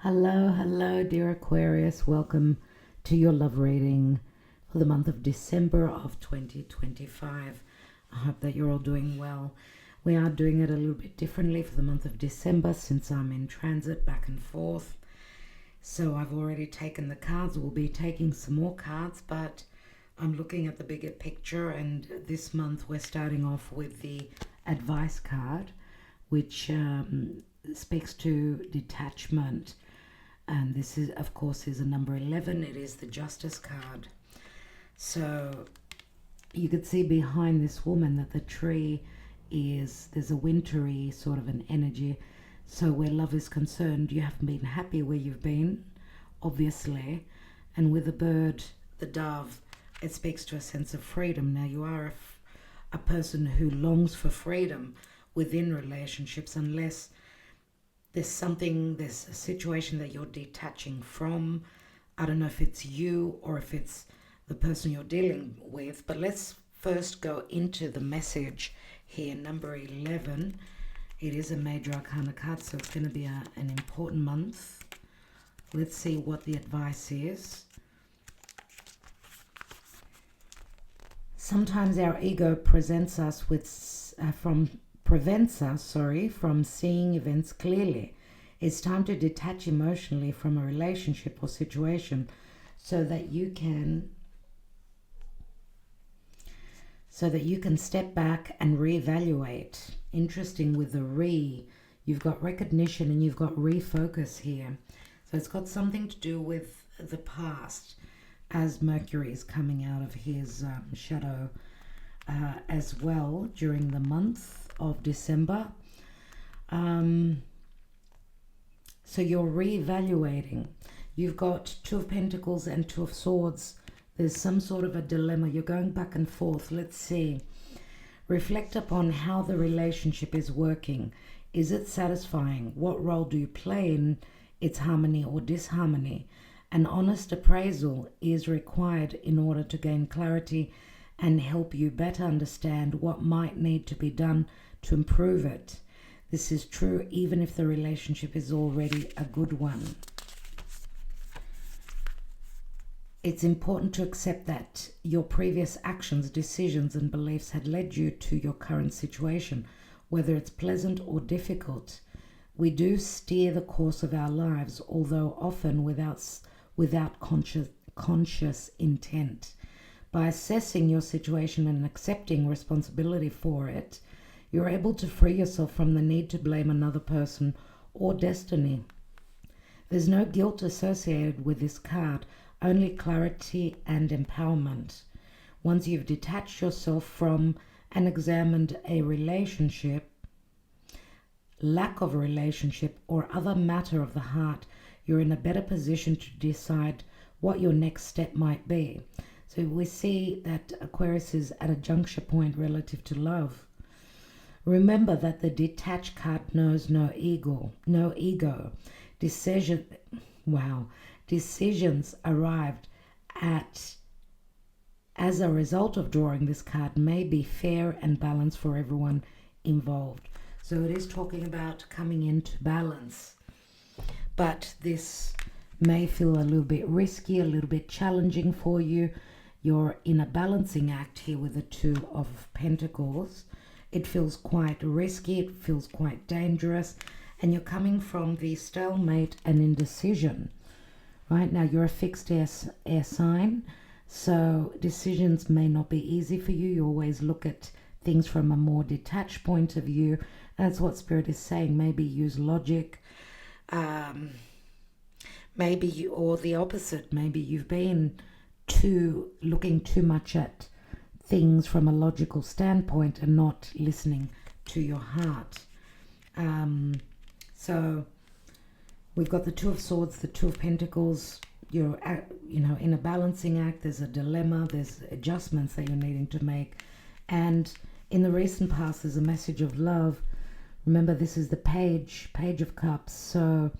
Hello, dear Aquarius. Welcome to your love reading for the month of December of 2025. I hope that you're all doing well. We are doing it a little bit differently for the month of December since I'm in transit back and forth. So I've already taken the cards. We'll be taking some more cards, but I'm looking at the bigger picture, and this month we're starting off with the advice card, which speaks to detachment. And this is, of course, is a number 11. It is the Justice card. So you could see behind this woman that the tree there's a wintry sort of an energy. So where love is concerned, you haven't been happy where you've been, obviously. And with the bird, the dove, it speaks to a sense of freedom. Now you are a person who longs for freedom within relationships, unless there's a situation that you're detaching from. I don't know if it's you or if it's the person you're dealing with, but let's first go into the message here. Number 11, it is a major arcana card, so it's going to be an important month. Let's see what the advice is. Sometimes our ego prevents us from seeing events clearly. It's time to detach emotionally from a relationship or situation so that you can step back and reevaluate. Interesting with the you've got recognition and you've got refocus here. So it's got something to do with the past, as Mercury is coming out of his shadow as well during the month of December. So you're reevaluating. You've got Two of Pentacles and Two of Swords. There's some sort of a dilemma. You're going back and forth. Let's see. Reflect upon how the relationship is working. Is it satisfying? What role do you play in its harmony or disharmony? An honest appraisal is required in order to gain clarity and help you better understand what might need to be done to improve it. This is true even if the relationship is already a good one. It's important to accept that your previous actions, decisions, and beliefs had led you to your current situation, whether it's pleasant or difficult. We do steer the course of our lives, although often without conscious intent. By assessing your situation and accepting responsibility for it, you're able to free yourself from the need to blame another person or destiny. There's no guilt associated with this card, only clarity and empowerment. Once you've detached yourself from and examined a relationship, lack of a relationship, or other matter of the heart, you're in a better position to decide what your next step might be. So we see that Aquarius is at a juncture point relative to love. Remember that the detached card knows no ego. Decisions arrived at as a result of drawing this card may be fair and balanced for everyone involved. So it is talking about coming into balance. But this may feel a little bit risky, a little bit challenging for you. You're in a balancing act here with the Two of Pentacles. It feels quite risky, it feels quite dangerous, and you're coming from the stalemate and indecision. Right now, you're a fixed air sign, so decisions may not be easy for you. You always look at things from a more detached point of view. That's what Spirit is saying. Maybe use logic, or the opposite. Maybe you've been looking too much at things from a logical standpoint and not listening to your heart. So we've got the Two of Swords, the Two of Pentacles. You're in a balancing act. There's a dilemma. There's adjustments that you're needing to make. And in the recent past, there's a message of love. Remember, this is the Page of Cups. So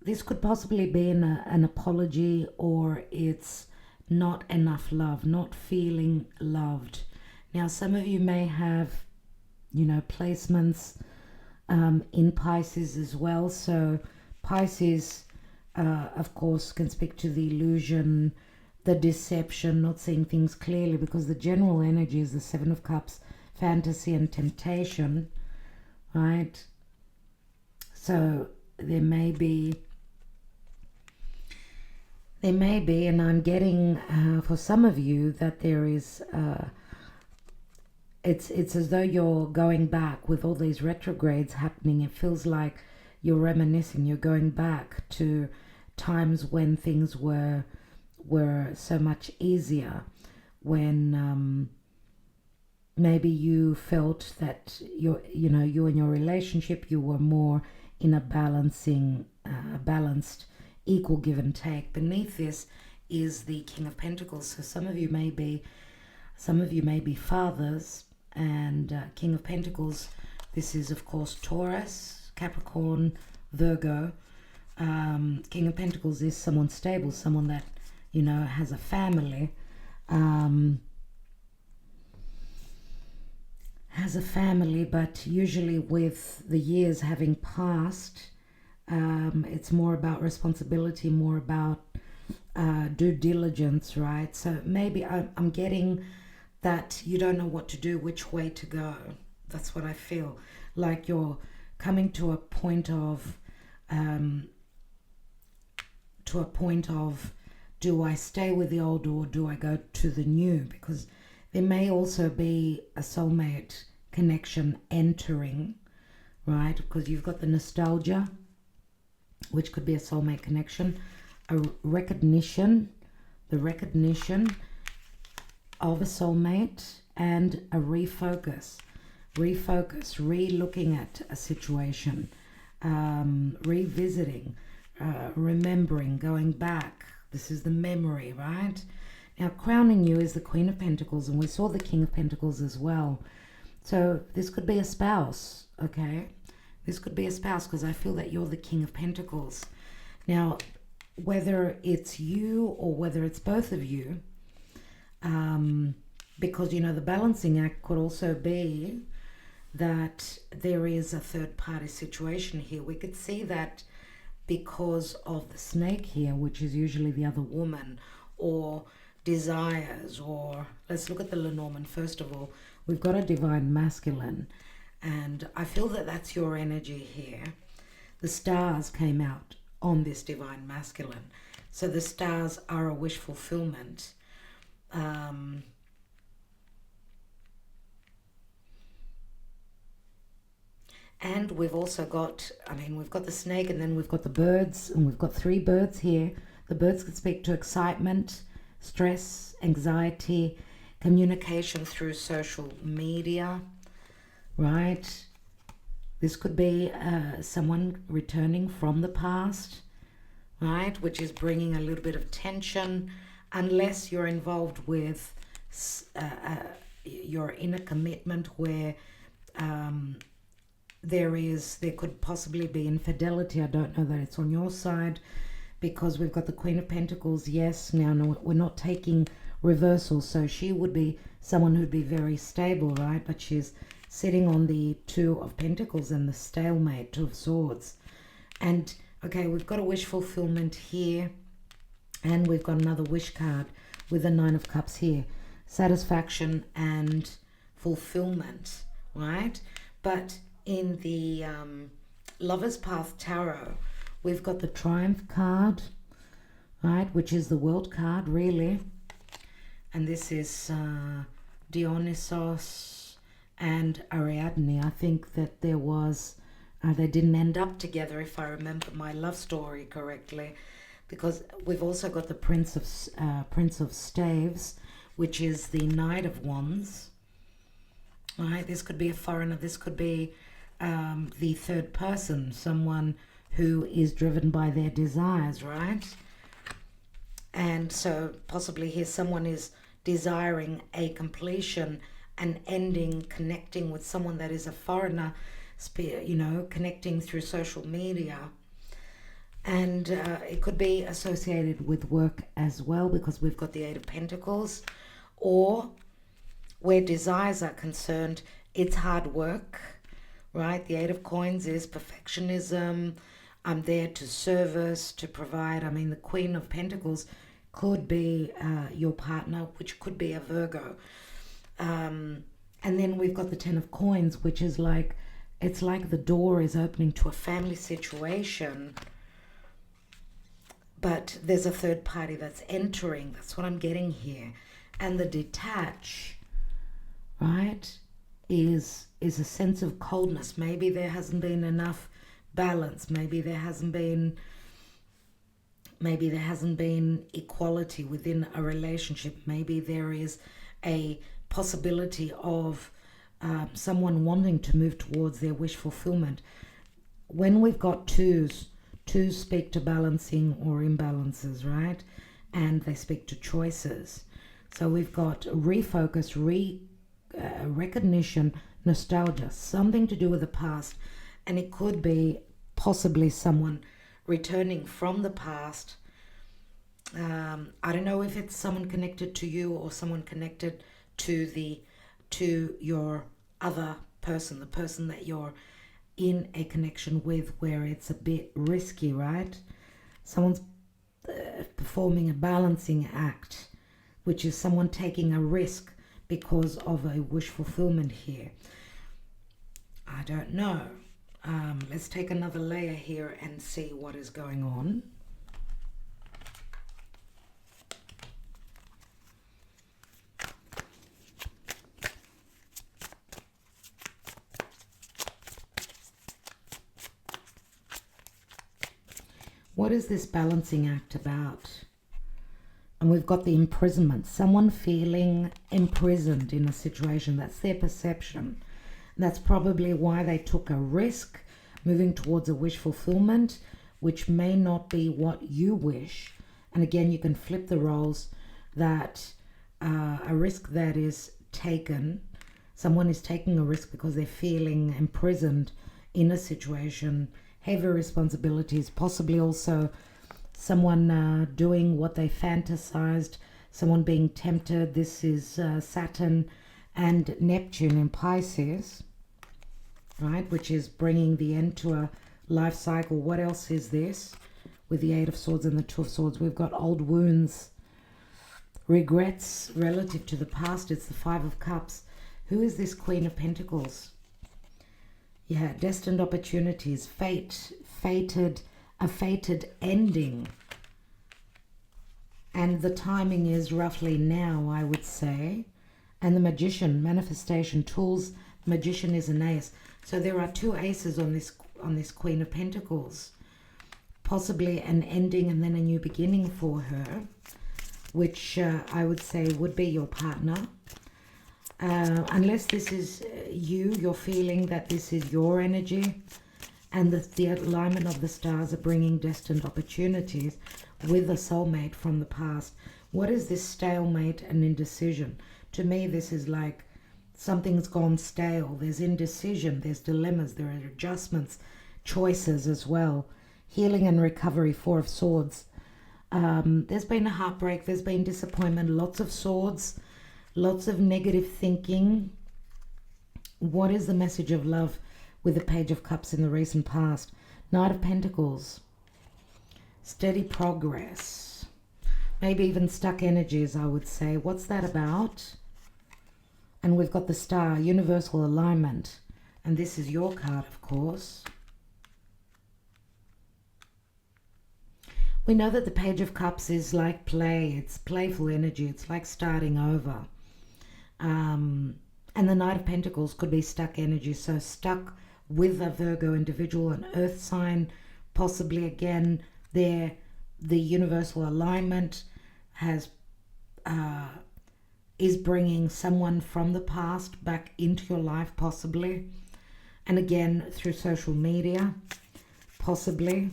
this could possibly be an apology, or it's not enough love, not feeling loved. Now, some of you may have, placements in Pisces as well. So Pisces, of course, can speak to the illusion, the deception, not seeing things clearly, because the general energy is the Seven of Cups, fantasy and temptation, right? So there may be, and I'm getting for some of you that there is, it's as though you're going back with all these retrogrades happening. It feels like you're reminiscing, you're going back to times when things were so much easier, when maybe you felt that you in your relationship, you were more in a balanced, equal give and take. Beneath this is the King of Pentacles. So some of you may be fathers, and King of Pentacles, this is of course Taurus, Capricorn, Virgo. King of Pentacles is someone stable, someone that has a family, but usually with the years having passed, it's more about responsibility, more about due diligence, right? So maybe I'm getting that you don't know what to do, which way to go. That's what I feel. Like you're coming to a point of do I stay with the old or do I go to the new? Because there may also be a soulmate connection entering, right? Because you've got the nostalgia, which could be a soulmate connection, the recognition of a soulmate, and a refocus, re-looking at a situation, revisiting, remembering, going back. This is the memory, right? Now, crowning you is the Queen of Pentacles, and we saw the King of Pentacles as well. So this could be a spouse, okay? This could be a spouse, because I feel that you're the King of Pentacles. Now, whether it's you or whether it's both of you, because, the balancing act could also be that there is a third-party situation here. We could see that because of the snake here, which is usually the other woman, or desires, or let's look at the Lenormand first of all. We've got a divine masculine, and I feel that that's your energy here. The stars came out on this divine masculine, so the stars are a wish fulfillment. And we've also got, we've got the snake, and then we've got the birds, and we've got 3 birds here. The birds could speak to excitement, stress, anxiety, communication through social media, right? This could be someone returning from the past, right? Which is bringing a little bit of tension, unless you're involved with, you're in a commitment where there could possibly be infidelity. I don't know that it's on your side, because we've got the Queen of Pentacles. Yes, now no, we're not taking reversal, so she would be someone who'd be very stable, right? But she's sitting on the 2 of Pentacles and the stalemate, 2 of Swords. And okay, we've got a wish fulfillment here, and we've got another wish card with the 9 of Cups here, satisfaction and fulfillment, right? But in the Lover's Path Tarot, we've got the Triumph card, right, which is the World card, really. And this is Dionysos and Ariadne. I think that there was, they didn't end up together, if I remember my love story correctly, because we've also got the Prince of Staves, which is the Knight of Wands. All right, this could be a foreigner. This could be the third person, someone who is driven by their desires, right? And so possibly here someone is desiring a completion, an ending, connecting with someone that is a foreigner, connecting through social media. And it could be associated with work as well, because we've got the 8 of Pentacles. Or where desires are concerned, it's hard work, right? The Eight of Coins is perfectionism. I'm there to service, to provide. I mean, the Queen of Pentacles could be your partner, which could be a Virgo. And then we've got the Ten of Coins, which is like, it's like the door is opening to a family situation, but there's a third party that's entering. That's what I'm getting here. And the detach, right, is a sense of coldness. Maybe there hasn't been enough balance. Maybe there hasn't been equality within a relationship. Maybe there is a possibility of someone wanting to move towards their wish fulfillment. When we've got twos speak to balancing or imbalances, right? And they speak to choices. So we've got refocus, recognition, nostalgia, something to do with the past. And it could be possibly someone returning from the past. I don't know if it's someone connected to you or someone connected to your other person, the person that you're in a connection with, where it's a bit risky, right? Someone's performing a balancing act, which is someone taking a risk because of a wish fulfillment here. I don't know. Let's take another layer here and see what is going on. What is this balancing act about? And we've got the imprisonment. Someone feeling imprisoned in a situation. That's their perception. That's probably why they took a risk moving towards a wish fulfillment, which may not be what you wish. And again, you can flip the roles, that a risk that is taken, someone is taking a risk because they're feeling imprisoned in a situation, heavy responsibilities, possibly also someone doing what they fantasized, someone being tempted. This is Saturn and Neptune in Pisces, right, which is bringing the end to a life cycle. What else is this? With the Eight of Swords and the Two of Swords, we've got old wounds, regrets relative to the past. It's the Five of Cups. Who is this Queen of Pentacles? Yeah, destined opportunities, a fated ending. And the timing is roughly now, I would say. And the Magician, manifestation tools. Magician is an ace. So there are two aces on this Queen of Pentacles. Possibly an ending and then a new beginning for her, which I would say would be your partner. Unless this is you're feeling that this is your energy, and the alignment of the stars are bringing destined opportunities with a soulmate from the past. What is this stalemate and indecision? To me, this is like something's gone stale. There's indecision, there's dilemmas, there are adjustments, choices as well. Healing and recovery, Four of Swords. There's been a heartbreak, there's been disappointment, lots of swords, lots of negative thinking. What is the message of love with the Page of Cups in the recent past? Knight of Pentacles. Steady progress. Maybe even stuck energies, I would say. What's that about? And we've got the Star, universal alignment. And this is your card, of course. We know that the Page of Cups is like play. It's playful energy. It's like starting over. And the Knight of Pentacles could be stuck energy. So stuck with a Virgo individual, an earth sign, possibly again there. The universal alignment is bringing someone from the past back into your life, possibly. And again, through social media, possibly.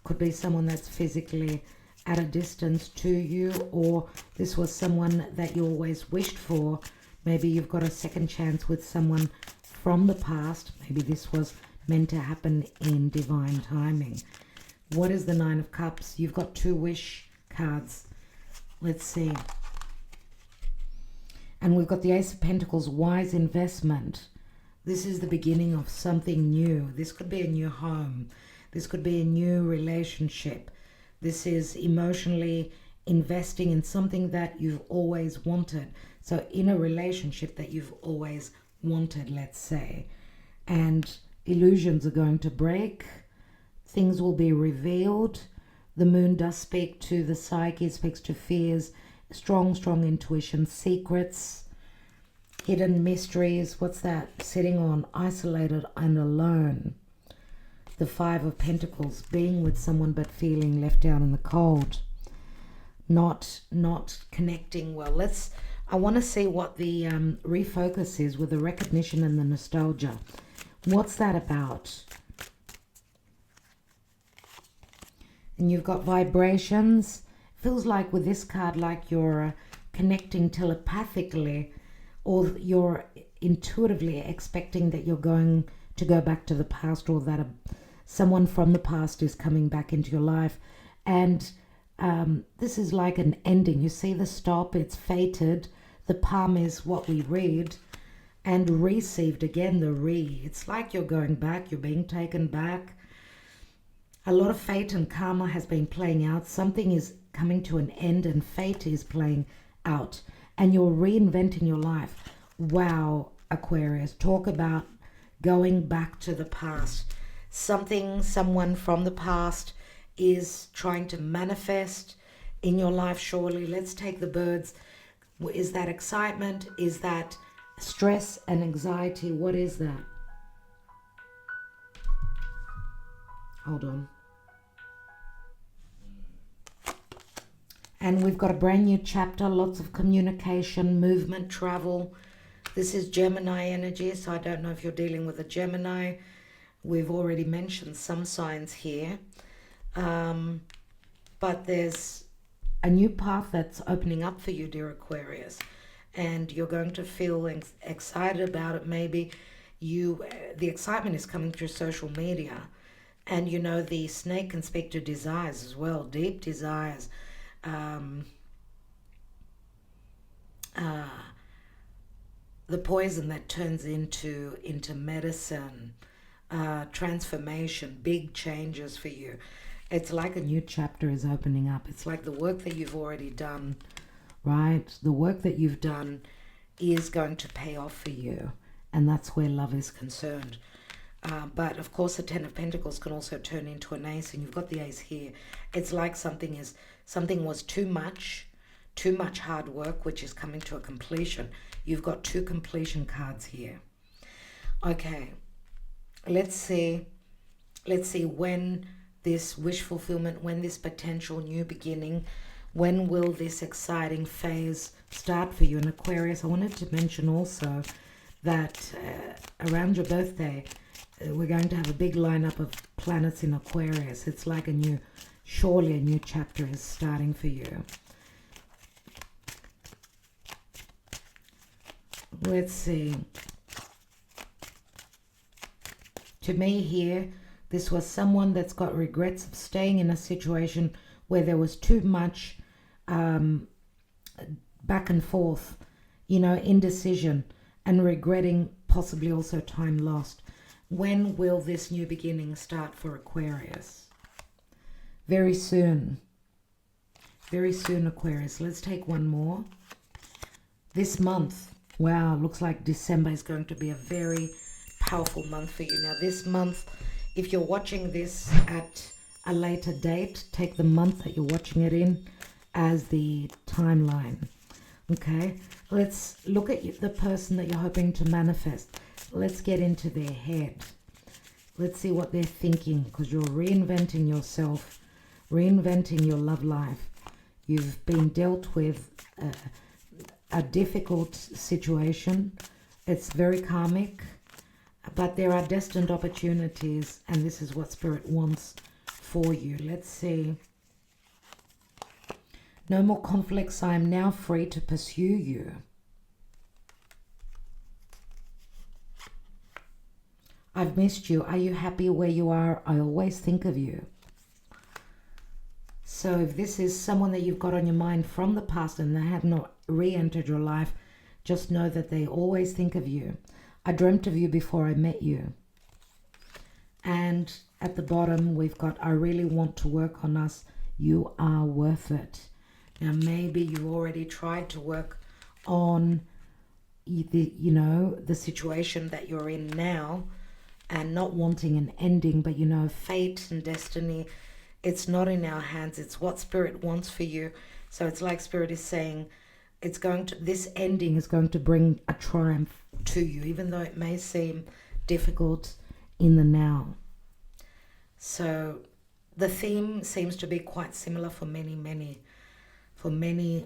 Could be someone that's physically at a distance to you, or this was someone that you always wished for. Maybe you've got a second chance with someone from the past. Maybe this was meant to happen in divine timing. What is the Nine of Cups? You've got two wish cards. Let's see. And we've got the Ace of Pentacles, wise investment. This is the beginning of something new. This could be a new home. This could be a new relationship. This is emotionally investing in something that you've always wanted. So in a relationship that you've always wanted, let's say. And illusions are going to break. Things will be revealed. The moon does speak to the psyche, speaks to fears, strong intuition, secrets, hidden mysteries. What's that? Sitting on, isolated and alone. The Five of Pentacles, being with someone but feeling left out in the cold. Not connecting well. I want to see what the refocus is with the recognition and the nostalgia. What's that about? And you've got vibrations. Feels like with this card, like you're connecting telepathically, or you're intuitively expecting that you're going to go back to the past, or that someone from the past is coming back into your life. And this is like an ending. You see the stop, it's fated. The palm is what we read. And received, again, the re. It's like you're going back, you're being taken back. A lot of fate and karma has been playing out. Something is coming to an end and fate is playing out. And you're reinventing your life. Wow, Aquarius. Talk about going back to the past. Someone from the past is trying to manifest in your life, surely. Let's take the birds. Is that excitement? Is that stress and anxiety? What is that? Hold on. And we've got a brand new chapter, lots of communication, movement, travel. This is Gemini energy, so I don't know if you're dealing with a Gemini. We've already mentioned some signs here. But there's a new path that's opening up for you, dear Aquarius. And you're going to feel excited about it. Maybe the excitement is coming through social media. And you know, the snake can speak to desires as well, deep desires. The poison that turns into medicine, transformation, big changes for you. It's like a new chapter is opening up. It's like the work that you've already done, right? The work that you've done is going to pay off for you. And that's where love is concerned. But of course, the Ten of Pentacles can also turn into an ace, and you've got the ace here. It's like something was too much hard work, which is coming to a completion. You've got two completion cards here. Okay, let's see when this wish fulfillment, when this potential new beginning, when will this exciting phase start for you in Aquarius? I wanted to mention also that around your birthday, we're going to have a big lineup of planets in Aquarius. It's like surely a new chapter is starting for you. Let's see. To me here, this was someone that's got regrets of staying in a situation where there was too much back and forth, indecision, and regretting possibly also time lost. When will this new beginning start for Aquarius? Very soon. Very soon, Aquarius. Let's take one more. This month. Wow, looks like December is going to be a very powerful month for you. Now, this month, if you're watching this at a later date, take the month that you're watching it in as the timeline. Okay, let's look at the person that you're hoping to manifest. Let's get into their head. Let's see what they're thinking, because you're reinventing yourself, reinventing your love life. You've been dealt with a difficult situation. It's very karmic, but there are destined opportunities, and this is what Spirit wants for you. Let's see. No more conflicts. I am now free to pursue you. I've missed you. Are you happy where you are? I always think of you. So if this is someone that you've got on your mind from the past and they have not re-entered your life, just know that they always think of you. I dreamt of you before I met you. And at the bottom, we've got, I really want to work on us. You are worth it. Now, maybe you already tried to work on the situation that you're in now and not wanting an ending, but fate and destiny, it's not in our hands. It's what Spirit wants for you. So it's like Spirit is saying, this ending is going to bring a triumph to you, even though it may seem difficult in the now. So the theme seems to be quite similar for many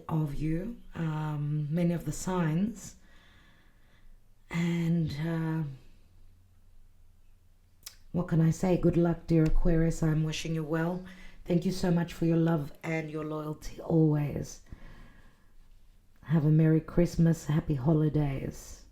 of you, many of the signs. And what can I say? Good luck, dear Aquarius. I'm wishing you well. Thank you so much for your love and your loyalty always. Have a Merry Christmas, Happy Holidays.